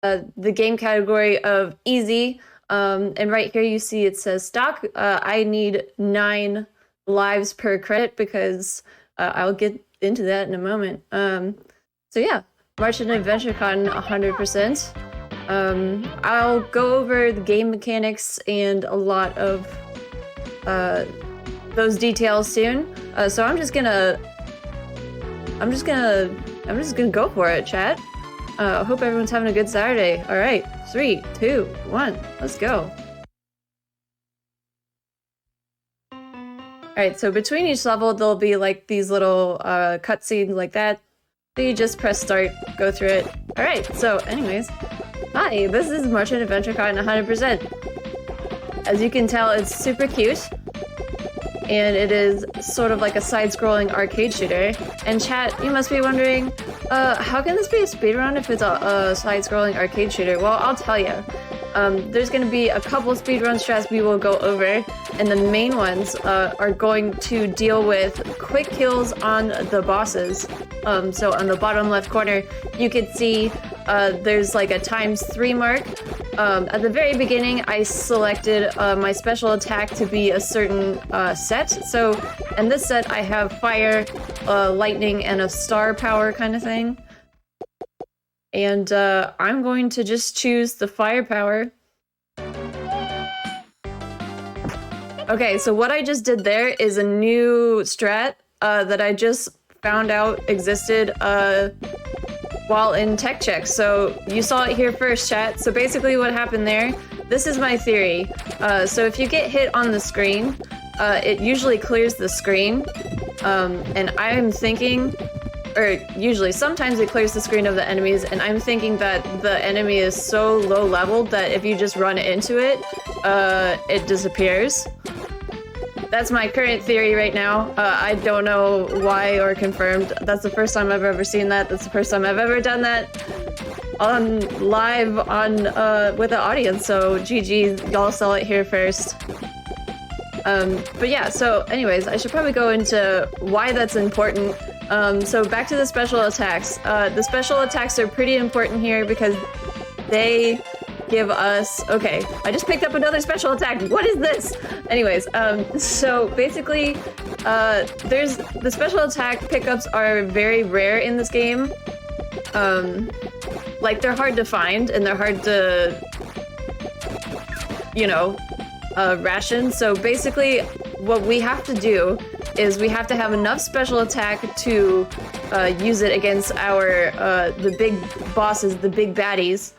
the game category of easy. And right here you see it says stock. I need 9 lives per credit because I'll get into that in a moment. So yeah, Marchen Adventure 100%. I'll go over the game mechanics and a lot of those details soon. So I'm just gonna go for it, chat. Hope everyone's having a good Saturday. All right, 3, 2, 1, let's go. All right, so between each level, there'll be like these little cutscenes like that. So you just press start, go through it. All right, so anyways, hi, this is Marchen Adventure 100%. As you can tell, it's super cute. And it is sort of like a side-scrolling arcade shooter. And chat, you must be wondering, how can this be a speedrun if it's a side-scrolling arcade shooter? Well, I'll tell you. There's going to be a couple speedrun strats we will go over, and the main ones are going to deal with quick kills on the bosses. So on the bottom left corner, you can see there's like a ×3 mark. At the very beginning, I selected my special attack to be a certain set. So in this set, I have fire, lightning, and a star power kind of thing. And I'm going to just choose the firepower. Okay, so what I just did there is a new strat that I just found out existed while in tech check. So you saw it here first, chat. So basically what happened there, this is my theory. So if you get hit on the screen, it usually clears the screen. And I'm thinking, or usually sometimes it clears the screen of the enemies, and I'm thinking that the enemy is so low leveled that if you just run into it, it disappears. That's my current theory right now. I don't know why or confirmed. That's the first time I've ever seen that. That's the first time I've ever done that on live on with an audience. So GG, y'all saw it here first. But yeah, so anyways, I should probably go into why that's important. So back to the special attacks. The special attacks are pretty important here because they give us... Okay, I just picked up another special attack. What is this? Anyways, so basically, there's... The special attack pickups are very rare in this game. Like, they're hard to find, and they're hard to, you know, ration. So basically, what we have to do is we have to have enough special attack to use it against our the big bosses, the big baddies.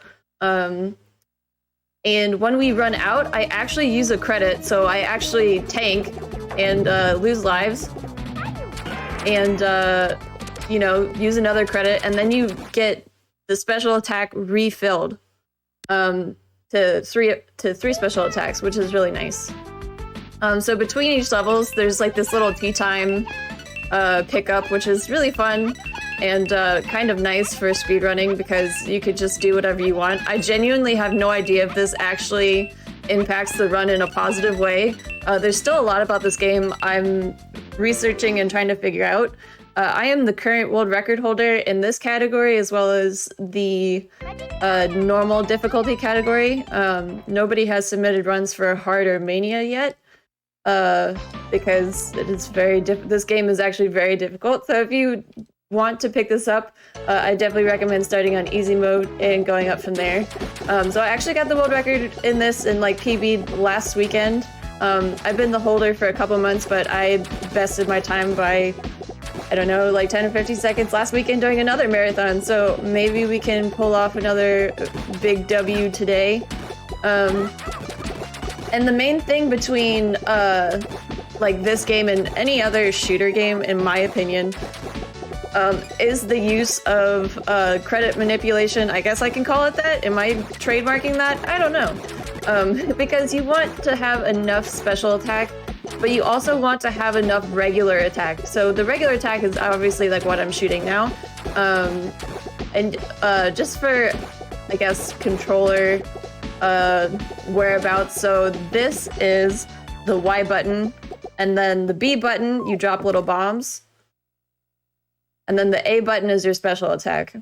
And when we run out, I actually use a credit, so I actually tank and lose lives. And, you know, use another credit, and then you get the special attack refilled to three special attacks, which is really nice. So between each levels, there's like this little tea time pickup, which is really fun and kind of nice for speedrunning because you could just do whatever you want. I genuinely have no idea if this actually impacts the run in a positive way. There's still a lot about this game I'm researching and trying to figure out. I am the current world record holder in this category as well as the normal difficulty category. Nobody has submitted runs for hard or mania yet. Because it is very this game is actually very difficult. So if you want to pick this up, I definitely recommend starting on easy mode and going up from there. So I actually got the world record in this in like PB last weekend. I've been the holder for a couple months, but I bested my time by, I don't know, like 10 or 15 seconds last weekend doing another marathon. So maybe we can pull off another big W today. And the main thing between like this game and any other shooter game, in my opinion, is the use of credit manipulation. I guess I can call it that. Am I trademarking that? I don't know. Because you want to have enough special attack, but you also want to have enough regular attack. So the regular attack is obviously like what I'm shooting now. And just for, I guess, controller whereabouts. So this is the Y button, and then the B button, you drop little bombs. And then the A button is your special attack.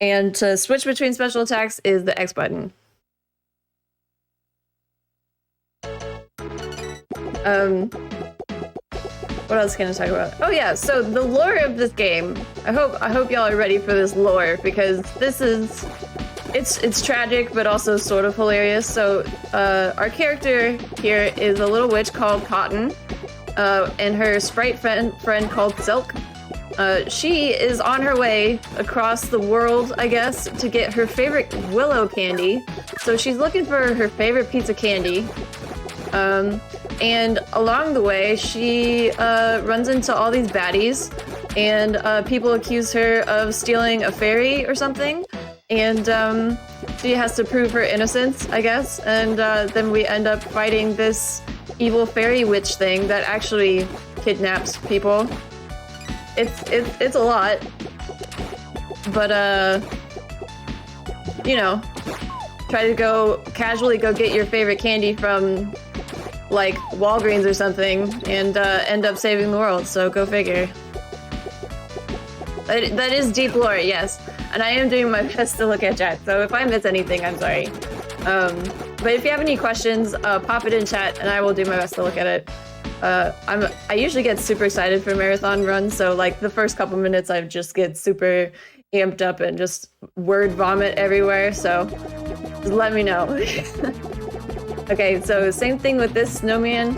And to switch between special attacks is the X button. What else can I talk about? Oh yeah, so the lore of this game. I hope y'all are ready for this lore, because this is it's tragic but also sort of hilarious. So our character here is a little witch called Cotton, and her sprite friend called Silk. She is on her way across the world, I guess, to get her favorite willow candy. So she's looking for her favorite piece of candy. And along the way, she runs into all these baddies, and people accuse her of stealing a fairy or something. And she has to prove her innocence, I guess. And then we end up fighting this evil fairy witch thing that actually kidnaps people. It's a lot, but you know, try to casually go get your favorite candy from like Walgreens or something, and end up saving the world. So go figure. That is deep lore, yes, and I am doing my best to look at chat. So if I miss anything, I'm sorry. But if you have any questions, pop it in chat, and I will do my best to look at it. I usually get super excited for marathon runs, so like the first couple minutes I just get super amped up and just word vomit everywhere, so just let me know. Okay, so same thing with this snowman.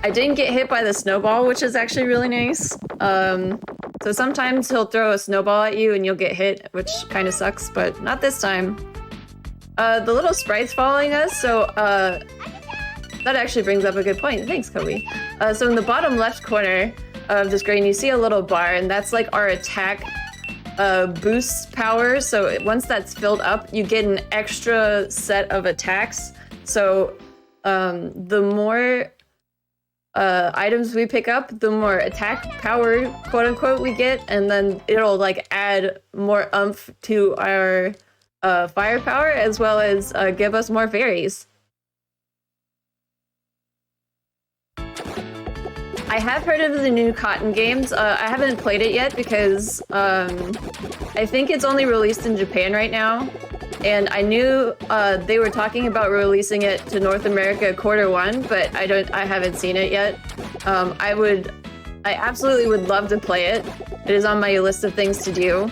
I didn't get hit by the snowball, which is actually really nice. So sometimes he'll throw a snowball at you and you'll get hit, which kind of sucks, but not this time. The little sprite's following us, so that actually brings up a good point. Thanks, Kobe. So in the bottom left corner of the screen, you see a little bar, and that's like our attack boost power. So once that's filled up, you get an extra set of attacks. So the more items we pick up, the more attack power, quote unquote, we get, and then it'll like add more oomph to our firepower, as well as give us more fairies. I have heard of the new Cotton games. I haven't played it yet because I think it's only released in Japan right now. And I knew they were talking about releasing it to North America Q1, but I haven't seen it yet. I absolutely would love to play it. It is on my list of things to do.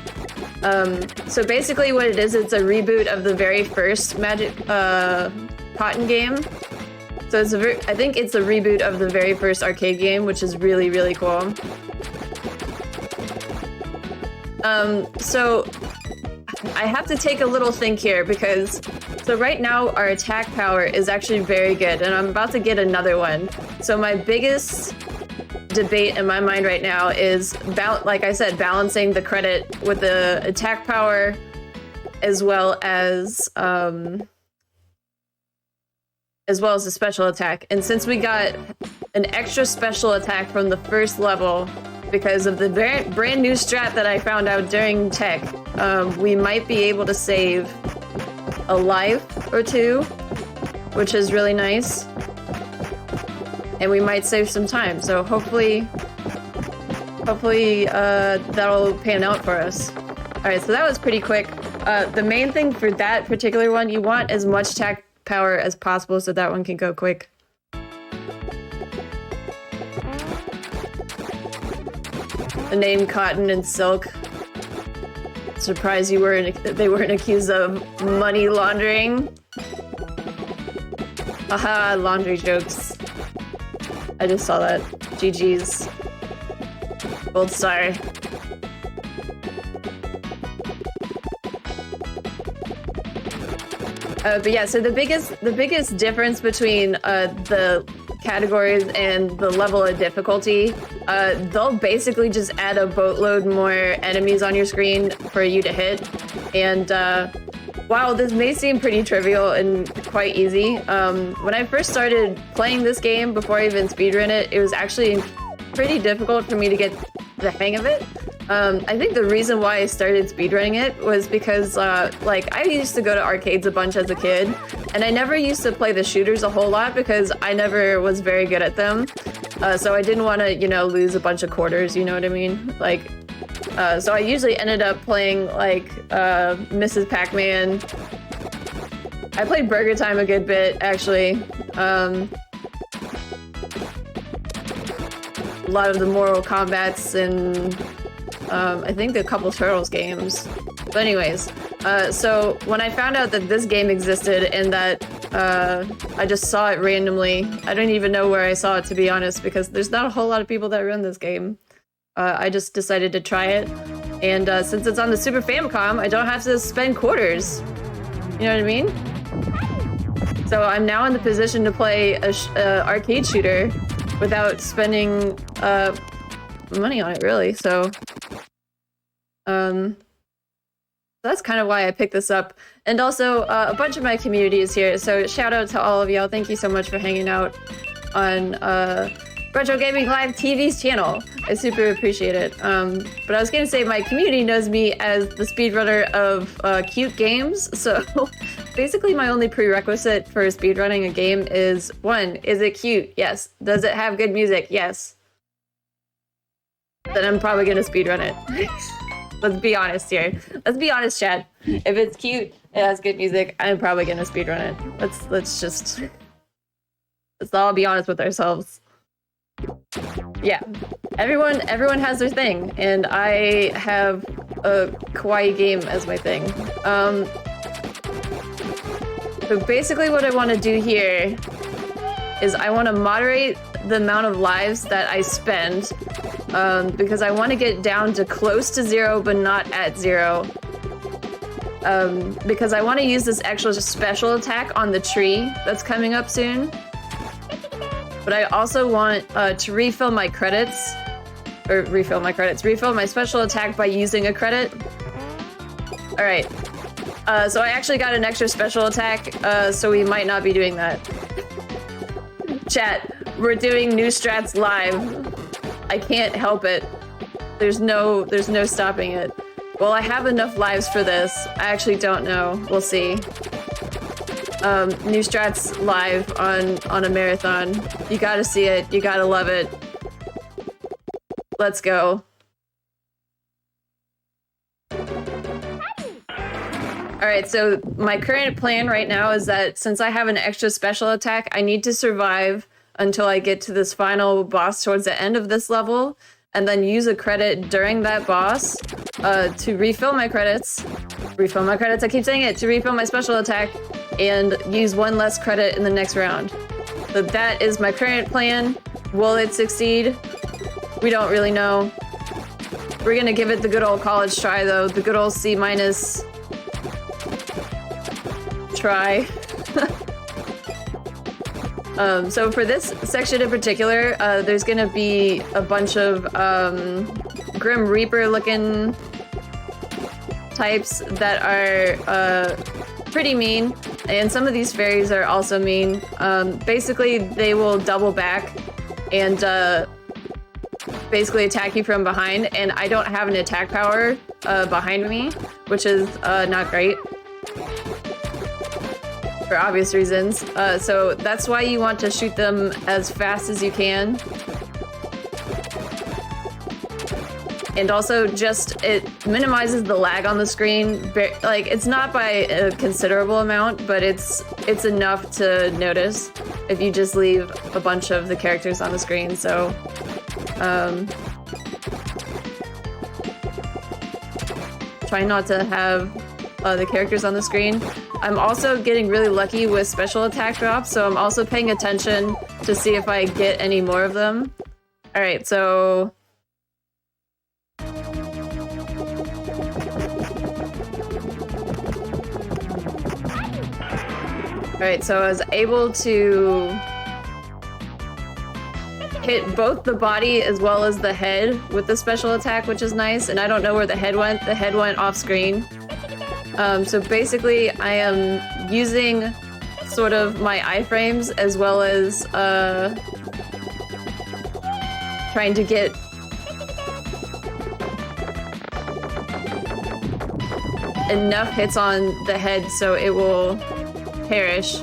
So basically what it is, it's a reboot of the very first Magic Cotton game. So I think it's a reboot of the very first arcade game, which is really, really cool. So I have to take a little think here because so right now our attack power is actually very good, and I'm about to get another one. So my biggest debate in my mind right now is like I said, balancing the credit with the attack power as well as the special attack. And since we got an extra special attack from the first level because of the brand new strat that I found out during tech, we might be able to save a life or two, which is really nice. And we might save some time. So hopefully that'll pan out for us. All right, so that was pretty quick. The main thing for that particular one, you want as much attack power as possible so that one can go quick. The name Cotton and Silk. Surprised they weren't accused of money laundering. Haha, laundry jokes. I just saw that. GG's. Gold star. But yeah, so the biggest difference between the categories and the level of difficulty, they'll basically just add a boatload more enemies on your screen for you to hit. And while this may seem pretty trivial and quite easy, when I first started playing this game before I even speedrun it, it was actually pretty difficult for me to get the hang of it. I think the reason why I started speedrunning it was because, like, I used to go to arcades a bunch as a kid, and I never used to play the shooters a whole lot because I never was very good at them. So I didn't want to, you know, lose a bunch of quarters, you know what I mean? Like, so I usually ended up playing, like, Mrs. Pac-Man. I played Burger Time a good bit, actually. A lot of the Mortal Kombats and, I think a couple Turtles games. But anyways, so when I found out that this game existed and that I just saw it randomly, I don't even know where I saw it, to be honest, because there's not a whole lot of people that run this game. I just decided to try it, and since it's on the Super Famicom, I don't have to spend quarters. You know what I mean? So I'm now in the position to play a arcade shooter without spending money on it, really. So that's kind of why I picked this up. And also, a bunch of my community is here, so shout out to all of y'all. Thank you so much for hanging out on Retro Gaming Live TV's channel. I super appreciate it. But I was gonna say, my community knows me as the speedrunner of cute games, so basically my only prerequisite for speedrunning a game is, 1, is it cute? Yes. Does it have good music? Yes. Then I'm probably gonna speedrun it. Let's be honest here. Let's be honest, chat. If it's cute, it has good music, I'm probably gonna speedrun it. Let's all be honest with ourselves. Yeah. Everyone has their thing, and I have a kawaii game as my thing. So basically what I want to do here is I want to moderate the amount of lives that I spend, because I want to get down to close to 0 but not at 0. Because I want to use this extra special attack on the tree that's coming up soon. But I also want to refill my special attack by using a credit. Alright. So I actually got an extra special attack, so we might not be doing that. Chat, we're doing new strats live. I can't help it. There's no stopping it. Well, I have enough lives for this. I actually don't know. We'll see. New strats live on a marathon. You gotta see it. You gotta love it. Let's go. Alright, so my current plan right now is that since I have an extra special attack, I need to survive until I get to this final boss towards the end of this level, and then use a credit during that boss to refill my credits. Refill my credits, I keep saying it, to refill my special attack, and use 1 less credit in the next round. So that is my current plan. Will it succeed? We don't really know. We're gonna give it the good old college try, though. The good old C- try. So for this section in particular, there's gonna be a bunch of Grim Reaper looking types that are pretty mean, and some of these fairies are also mean. Basically, they will double back and basically attack you from behind, and I don't have an attack power behind me, which is not great. For obvious reasons. So that's why you want to shoot them as fast as you can. And also just, it minimizes the lag on the screen. Like, it's not by a considerable amount, but it's enough to notice if you just leave a bunch of the characters on the screen. So, try not to have the characters on the screen. I'm also getting really lucky with special attack drops, so I'm also paying attention to see if I get any more of them. Alright, so... Alright, so I was able to hit both the body as well as the head with the special attack, which is nice, and I don't know where the head went. The head went off screen. So basically, I am using sort of my iframes as well as trying to get enough hits on the head so it will perish.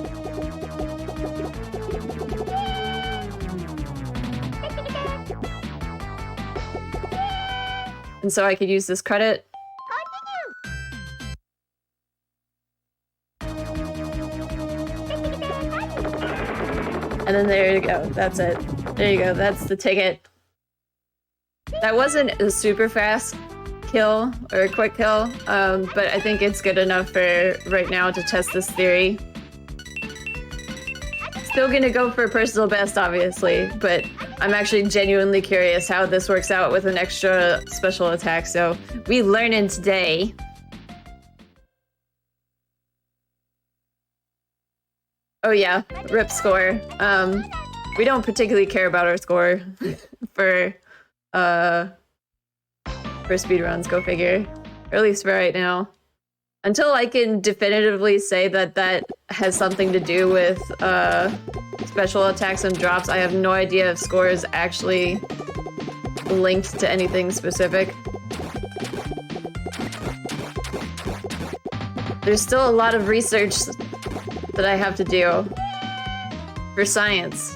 And so I could use this credit. And then there you go. That's it. There you go. That's the ticket. That wasn't a super fast kill or a quick kill, but I think it's good enough for right now to test this theory. Still gonna go for personal best, obviously, but I'm actually genuinely curious how this works out with an extra special attack, so we learning today. Oh yeah, rip score. We don't particularly care about our score for speedruns, go figure. Or at least for right now. Until I can definitively say that that has something to do with special attacks and drops, I have no idea if score is actually linked to anything specific. There's still a lot of research that I have to do for science.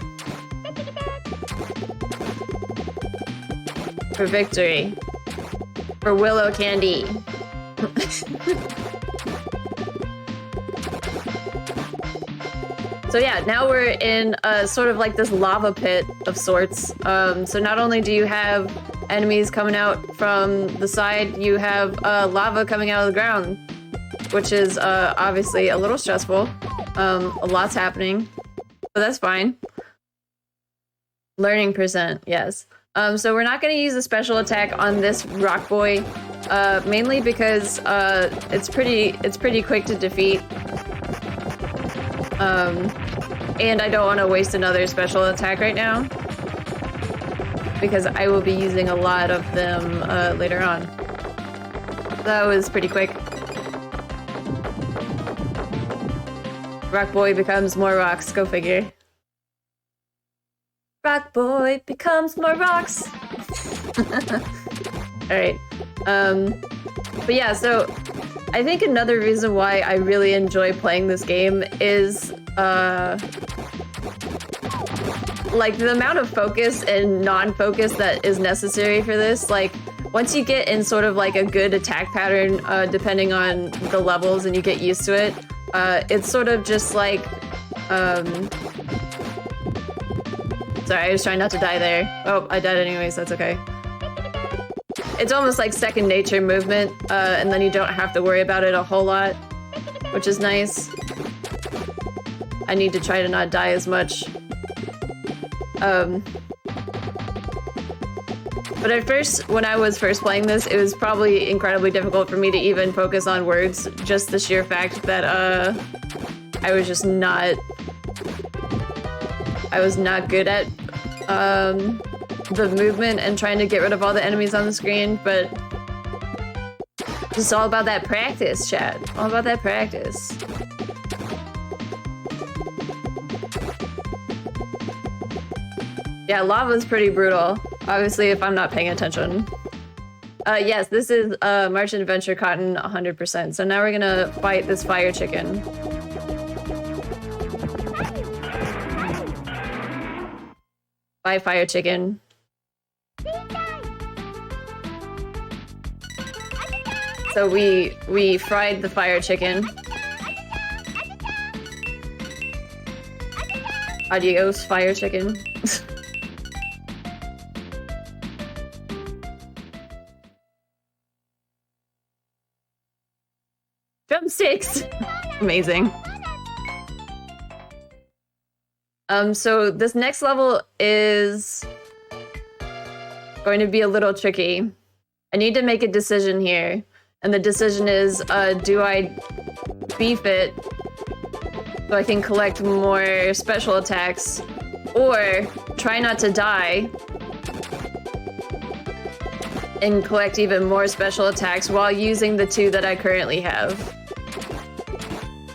For victory. For willow candy. So yeah, now we're in sort of like this lava pit of sorts. So not only do you have enemies coming out from the side, you have lava coming out of the ground, which is obviously a little stressful. A lot's happening, but that's fine. Learning %, yes. So we're not going to use a special attack on this rock boy, mainly because it's pretty quick to defeat. And I don't want to waste another special attack right now, because I will be using a lot of them later on. That was pretty quick. Rock boy becomes more rocks, go figure. Rock boy becomes more rocks. Alright. But yeah, so I think another reason why I really enjoy playing this game is like the amount of focus and non-focus that is necessary for this. Like once you get in sort of like a good attack pattern, depending on the levels, and you get used to it, it's sort of just like sorry, I was trying not to die there. Oh, I died anyways, that's okay. It's almost like second nature movement, and then you don't have to worry about it a whole lot, which is nice. I need to try to not die as much. But at first, when I was first playing this, it was probably incredibly difficult for me to even focus on words, just the sheer fact that I was just not... I was not good at the movement and trying to get rid of all the enemies on the screen, but just all about that practice, chat. All about that practice. Yeah, lava's pretty brutal. Obviously, if I'm not paying attention. Yes, this is Marchen Adventure Cotton 100%. So now we're gonna fight this fire chicken. Bye, fire chicken. So we fried the fire chicken. Adios, fire chicken. Drumsticks! Amazing. So this next level is going to be a little tricky. I need to make a decision here. And the decision is, do I beef it so I can collect more special attacks, or try not to die and collect even more special attacks while using the two that I currently have.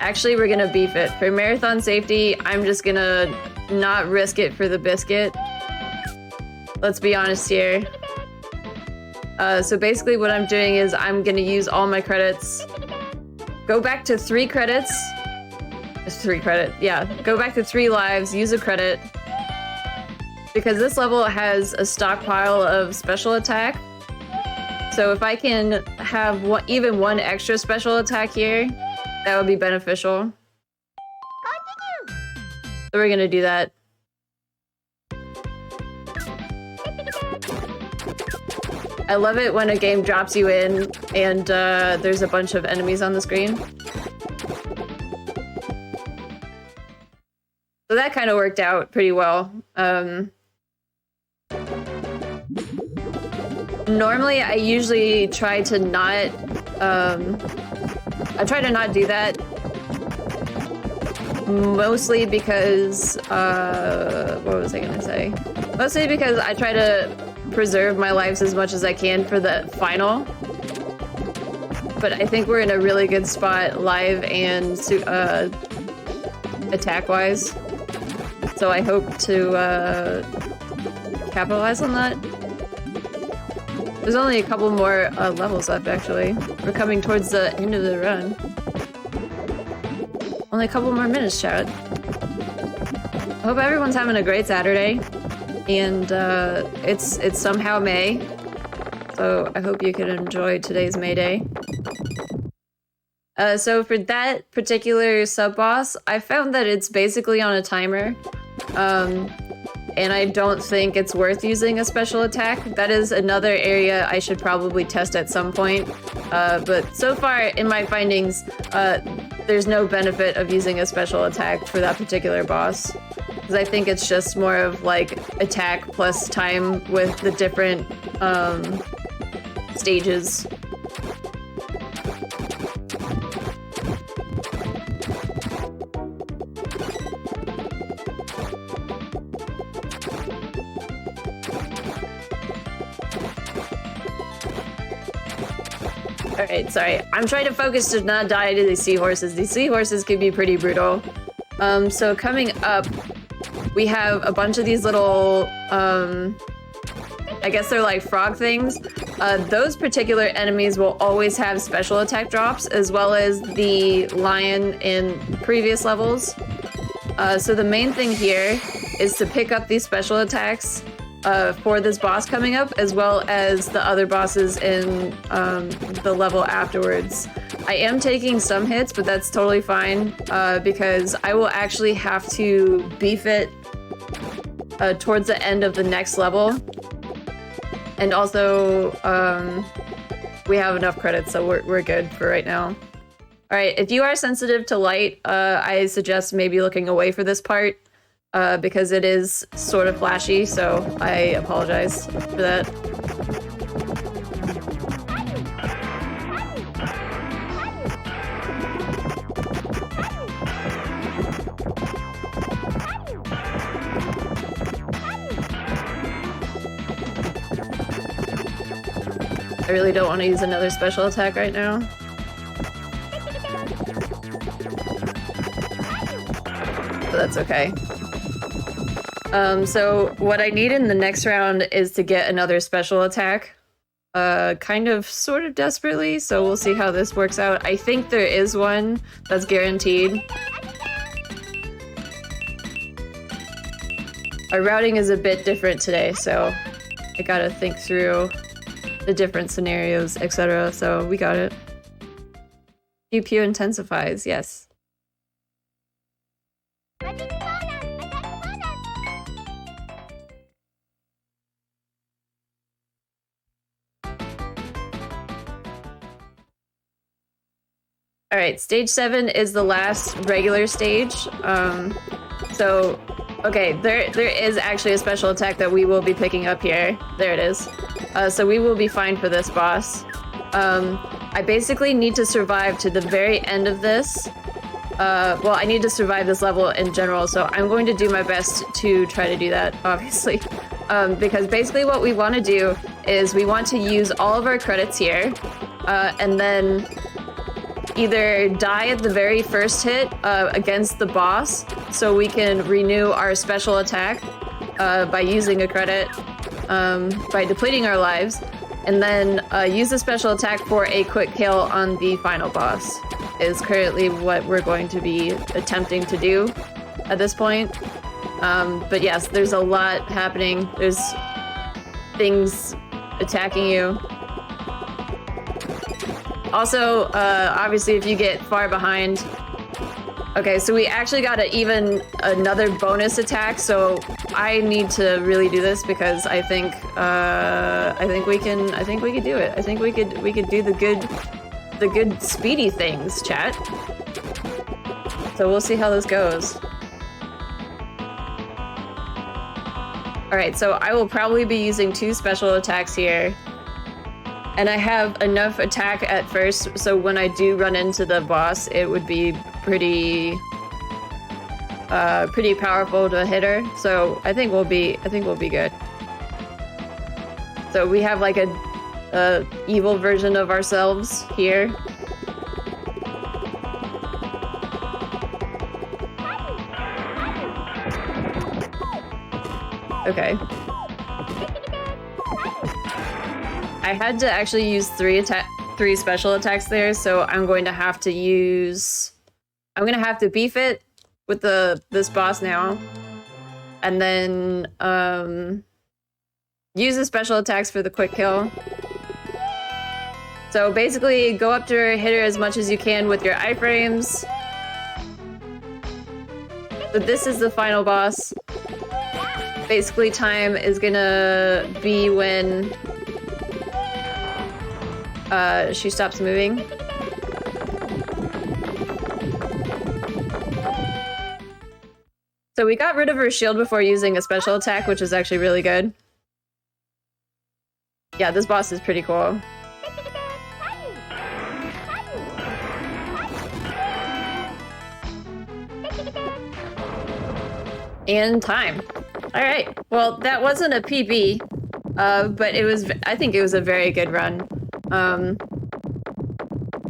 Actually, we're gonna beef it. For marathon safety, I'm just gonna not risk it for the biscuit. Let's be honest here. So basically what I'm doing is I'm gonna use all my credits. Go back to 3 credits. It's 3 credit, yeah. Go back to 3 lives, use a credit. Because this level has a stockpile of special attack. So if I can have even one extra special attack here, that would be beneficial. So we're gonna do that. I love it when a game drops you in and there's a bunch of enemies on the screen. So that kind of worked out pretty well. Normally, I usually try to not... I try to not do that. Mostly because... what was I gonna say? Mostly because I try to preserve my lives as much as I can for the final. But I think we're in a really good spot live and attack-wise. So I hope to capitalize on that. There's only a couple more levels left, actually. We're coming towards the end of the run. Only a couple more minutes, chat. I hope everyone's having a great Saturday. And it's somehow May. So I hope you can enjoy today's May Day. So for that particular sub-boss, I found that it's basically on a timer. And I don't think it's worth using a special attack. That is another area I should probably test at some point. But so far, in my findings, there's no benefit of using a special attack for that particular boss. Because I think it's just more of like attack plus time with the different stages. Alright, sorry. I'm trying to focus to not die to these seahorses. These seahorses can be pretty brutal. So coming up, we have a bunch of these little, I guess they're like frog things. Those particular enemies will always have special attack drops, as well as the lion in previous levels. So the main thing here is to pick up these special attacks for this boss coming up, as well as the other bosses in the level afterwards. I am taking some hits, but that's totally fine, because I will actually have to beef it towards the end of the next level. And also, we have enough credits, so we're good for right now. Alright, if you are sensitive to light, I suggest maybe looking away for this part. Because it is sort of flashy, so I apologize for that. I really don't want to use another special attack right now. But that's okay. So what I need in the next round is to get another special attack. Kind of, sort of desperately, so we'll see how this works out. I think there is one that's guaranteed. Our routing is a bit different today, so I gotta think through the different scenarios, etc. So we got it. Pew Pew intensifies, yes. All right, stage 7 is the last regular stage. So, okay, there is actually a special attack that we will be picking up here. There it is. So we will be fine for this boss. I basically need to survive to the very end of this. Well, I need to survive this level in general, so I'm going to do my best to try to do that, obviously. Because basically what we want to do is we want to use all of our credits here, and then either die at the very first hit against the boss, so we can renew our special attack by using a credit, by depleting our lives, and then use the special attack for a quick kill on the final boss, is currently what we're going to be attempting to do at this point. But yes, there's a lot happening. There's things attacking you. Also, obviously, if you get far behind... Okay, so we actually got another bonus attack, so I need to really do this because I think we can do it. I think we could do the good speedy things, chat. So we'll see how this goes. Alright, so I will probably be using 2 special attacks here. And I have enough attack at first, so when I do run into the boss, it would be pretty powerful to hit her. So I think we'll be good. So we have like a evil version of ourselves here. Okay. I had to actually use 3 special attacks there, so I'm going to have to beef it with this boss now. And then use the special attacks for the quick kill. So basically go up to her, hit her as much as you can with your iframes. So this is the final boss. Basically time is gonna be when she stops moving. So we got rid of her shield before using a special attack, which is actually really good. Yeah, this boss is pretty cool. And time. Alright, well that wasn't a PB, but I think it was a very good run.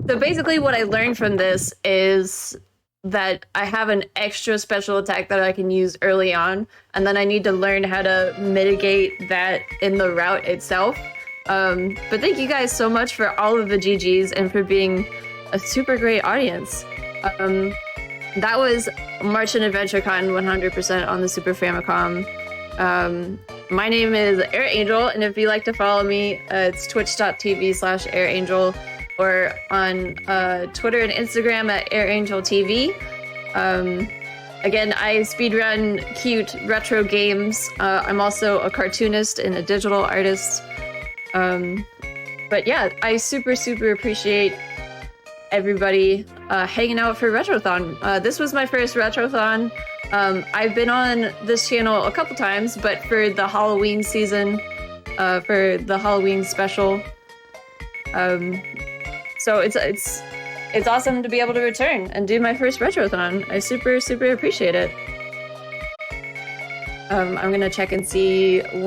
So basically what I learned from this is that I have an extra special attack that I can use early on, and then I need to learn how to mitigate that in the route itself. But thank you guys so much for all of the GGs and for being a super great audience. That was Marchen Adventure Con 100% on the Super Famicom. My name is Airangel, and if you'd like to follow me, it's twitch.tv/Airangel, or on Twitter and Instagram at AirangelTV. Again, I speedrun cute retro games. I'm also a cartoonist and a digital artist. But yeah, I super appreciate everybody hanging out for Retrothon. This was my first Retrothon. I've been on this channel a couple times, but for the Halloween season, for the Halloween special. So it's awesome to be able to return and do my first Retrothon. I super appreciate it. I'm gonna check and see when